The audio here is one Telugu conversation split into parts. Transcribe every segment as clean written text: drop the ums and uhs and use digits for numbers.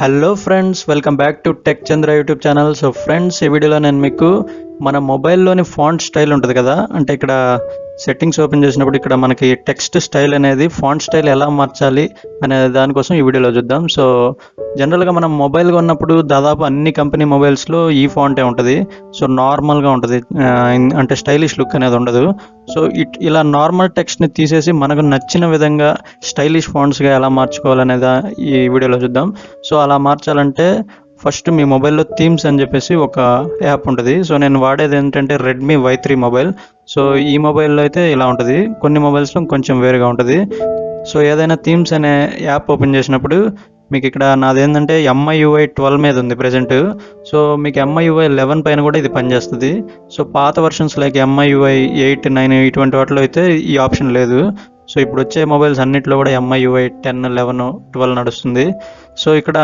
Hello friends, welcome back to tech Chandra YouTube channel. So friends, ఈ వీడియోలో నేను మీకు మన మొబైల్లోని ఫాంట్ స్టైల్ ఉంటుంది కదా, అంటే ఇక్కడ సెట్టింగ్స్ ఓపెన్ చేసినప్పుడు ఇక్కడ మనకి టెక్స్ట్ స్టైల్ అనేది ఫాంట్ స్టైల్ ఎలా మార్చాలి అనే దానికోసం ఈ వీడియోలో చూద్దాం. సో జనరల్గా మనం మొబైల్ కొన్నప్పుడు దాదాపు అన్ని కంపెనీ మొబైల్స్లో ఈ ఫాంటే ఉంటుంది. సో నార్మల్గా ఉంటుంది, అంటే స్టైలిష్ లుక్ అనేది ఉండదు. సో ఇలా నార్మల్ టెక్స్ట్ని తీసేసి మనకు నచ్చిన విధంగా స్టైలిష్ ఫాంట్స్గా ఎలా మార్చుకోవాలనేది ఈ వీడియోలో చూద్దాం. సో అలా మార్చాలంటే ఫస్ట్ మీ మొబైల్లో థీమ్స్ అని చెప్పేసి ఒక యాప్ ఉంటుంది. సో నేను వాడేది ఏంటంటే రెడ్మీ Y3 మొబైల్. సో ఈ మొబైల్లో అయితే ఇలా ఉంటుంది, కొన్ని మొబైల్స్లో కొంచెం వేరుగా ఉంటుంది. సో ఏదైనా థీమ్స్ అనే యాప్ ఓపెన్ చేసినప్పుడు మీకు ఇక్కడ నాదేంటంటే MIUI 12 మీద ఉంది ప్రజెంట్. సో మీకు MIUI 11 పైన కూడా ఇది పనిచేస్తుంది. సో పాత వర్షన్స్ లైక్ MIUI 8, 9 ఇటువంటి వాటిలో అయితే ఈ ఆప్షన్ లేదు. సో ఇప్పుడు వచ్చే మొబైల్స్ అన్నింటిలో కూడా MIUI 10, 11, 12 నడుస్తుంది. సో ఇక్కడ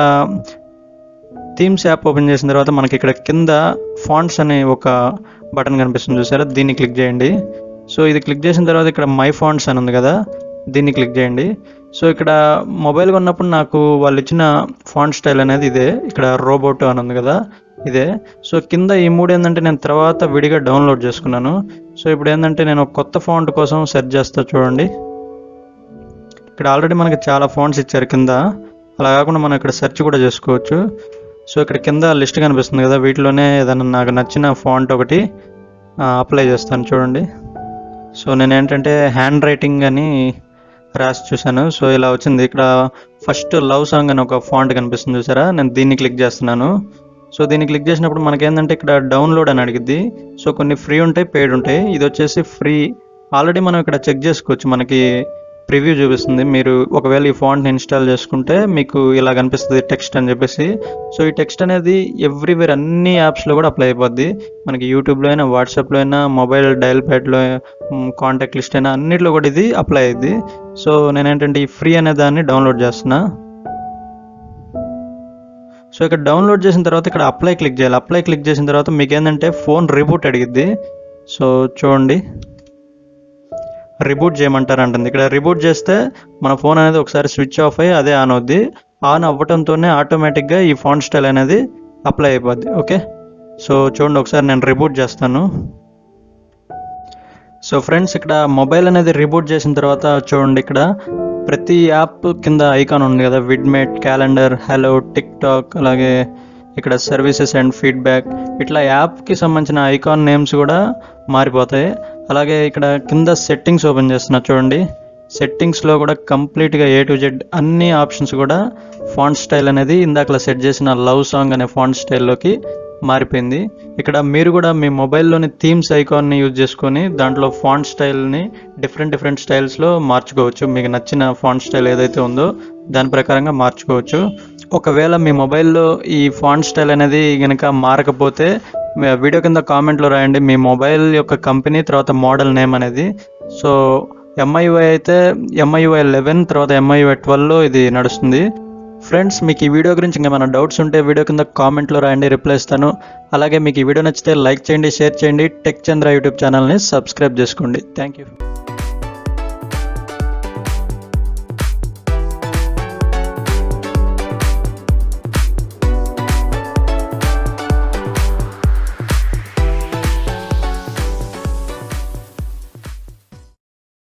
థీమ్స్ యాప్ ఓపెన్ చేసిన తర్వాత మనకి ఇక్కడ కింద ఫాంట్స్ అనే ఒక బటన్ కనిపిస్తుంది, చూసారా? దీన్ని క్లిక్ చేయండి. సో ఇది క్లిక్ చేసిన తర్వాత ఇక్కడ మై ఫాంట్స్ అని ఉంది కదా, దీన్ని క్లిక్ చేయండి. సో ఇక్కడ మొబైల్ కొన్నప్పుడు నాకు వాళ్ళు ఇచ్చిన ఫాంట్ స్టైల్ అనేది ఇదే. ఇక్కడ రోబోట్ అని ఉంది కదా, ఇదే. సో కింద ఈ మూడు ఏంటంటే నేను తర్వాత విడిగా డౌన్లోడ్ చేసుకున్నాను. సో ఇప్పుడు ఏంటంటే నేను ఒక కొత్త ఫాంట్ కోసం సెర్చ్ చేస్తా, చూడండి. ఇక్కడ ఆల్రెడీ మనకి చాలా ఫాంట్స్ ఇచ్చారు కింద, అలా కాకుండా మనం ఇక్కడ సెర్చ్ కూడా చేసుకోవచ్చు. సో ఇక్కడ కింద లిస్ట్ కనిపిస్తుంది కదా, వీటిలోనే ఏదైనా నాకు నచ్చిన ఫాంట్ ఒకటి అప్లై చేస్తాను, చూడండి. సో నేను ఏంటంటే హ్యాండ్ రైటింగ్ అని రాసి చూశాను. సో ఇలా వచ్చింది. ఇక్కడ ఫస్ట్ లవ్ సాంగ్ అని ఒక ఫాంట్ కనిపిస్తుంది, చూసారా? నేను దీన్ని క్లిక్ చేస్తున్నాను. సో దీన్ని క్లిక్ చేసినప్పుడు మనకేంటంటే ఇక్కడ డౌన్లోడ్ అని అడిగిద్ది. సో కొన్ని ఫ్రీ ఉంటాయి, పెయిడ్ ఉంటాయి. ఇది వచ్చేసి ఫ్రీ. ఆల్రెడీ మనం ఇక్కడ చెక్ చేసుకోవచ్చు, మనకి ప్రివ్యూ చూపిస్తుంది. మీరు ఒకవేళ ఈ ఫాంట్ని ఇన్స్టాల్ చేసుకుంటే మీకు ఇలా కనిపిస్తుంది టెక్స్ట్ అని చెప్పేసి. సో ఈ టెక్స్ట్ అనేది ఎవ్రీవేర్ అన్ని యాప్స్లో కూడా అప్లై అయిపోద్ది. మనకి యూట్యూబ్లో అయినా, వాట్సాప్లో అయినా, మొబైల్ డయల్ ప్యాడ్లో, కాంటాక్ట్ లిస్ట్ అయినా అన్నిట్లో కూడా ఇది అప్లై అయ్యింది. సో నేనేంటంటే ఈ ఫ్రీ అనే దాన్ని డౌన్లోడ్ చేస్తున్నా. సో ఇక్కడ డౌన్లోడ్ చేసిన తర్వాత ఇక్కడ అప్లై క్లిక్ చేయాలి. అప్లై క్లిక్ చేసిన తర్వాత మీకు ఏంటంటే ఫోన్ రిబూట్ అడిగిద్ది. సో చూడండి, రిబూట్ చేయమంటారు అంటుంది. ఇక్కడ రిబూట్ చేస్తే మన ఫోన్ అనేది ఒకసారి స్విచ్ ఆఫ్ అయ్యి అదే ఆన్ అవుద్ది. ఆన్ అవ్వటంతోనే ఆటోమేటిక్గా ఈ ఫాంట్ స్టైల్ అనేది అప్లై అయిపోద్ది. ఓకే, సో చూడండి, ఒకసారి నేను రిబూట్ చేస్తాను. సో ఫ్రెండ్స్, ఇక్కడ మొబైల్ అనేది రిబూట్ చేసిన తర్వాత చూడండి, ఇక్కడ ప్రతి యాప్ కింద ఐకాన్ ఉంది కదా, VidMate, calendar, hello, tick talk, అలాగే ఇక్కడ సర్వీసెస్ అండ్ ఫీడ్బ్యాక్, ఇట్లా యాప్కి సంబంధించిన ఐకాన్ నేమ్స్ కూడా మారిపోతాయి. అలాగే ఇక్కడ కింద సెట్టింగ్స్ ఓపెన్ చేస్తున్నా, చూడండి. సెట్టింగ్స్లో కూడా కంప్లీట్గా A to Z అన్ని ఆప్షన్స్ కూడా ఫాంట్ స్టైల్ అనేది ఇందాకలా సెట్ చేసిన లవ్ సాంగ్ అనే ఫాంట్ స్టైల్లోకి మారిపోయింది. ఇక్కడ మీరు కూడా మీ మొబైల్లోని థీమ్స్ ఐకాన్ని యూజ్ చేసుకొని దాంట్లో ఫాంట్ స్టైల్ని డిఫరెంట్ స్టైల్స్లో మార్చుకోవచ్చు. మీకు నచ్చిన ఫాంట్ స్టైల్ ఏదైతే ఉందో దాని ప్రకారంగా మార్చుకోవచ్చు. ఒకవేళ మీ మొబైల్లో ఈ ఫాంట్ స్టైల్ అనేది కనుక మారకపోతే వీడియో కింద కామెంట్లో రాయండి మీ మొబైల్ యొక్క కంపెనీ, తర్వాత మోడల్ నేమ్ అనేది. సో MIUI అయితే MIUI 11, తర్వాత MIUI 12లో ఇది నడుస్తుంది. ఫ్రెండ్స్, మీకు ఈ వీడియో గురించి ఇంకా ఏమైనా డౌట్స్ ఉంటే వీడియో కింద కామెంట్లో రాయండి, రిప్లై ఇస్తాను. అలాగే మీకు ఈ వీడియో నచ్చితే లైక్ చేయండి, షేర్ చేయండి. టెక్ చంద్ర యూట్యూబ్ ఛానల్ని సబ్స్క్రైబ్ చేసుకోండి. Thank you.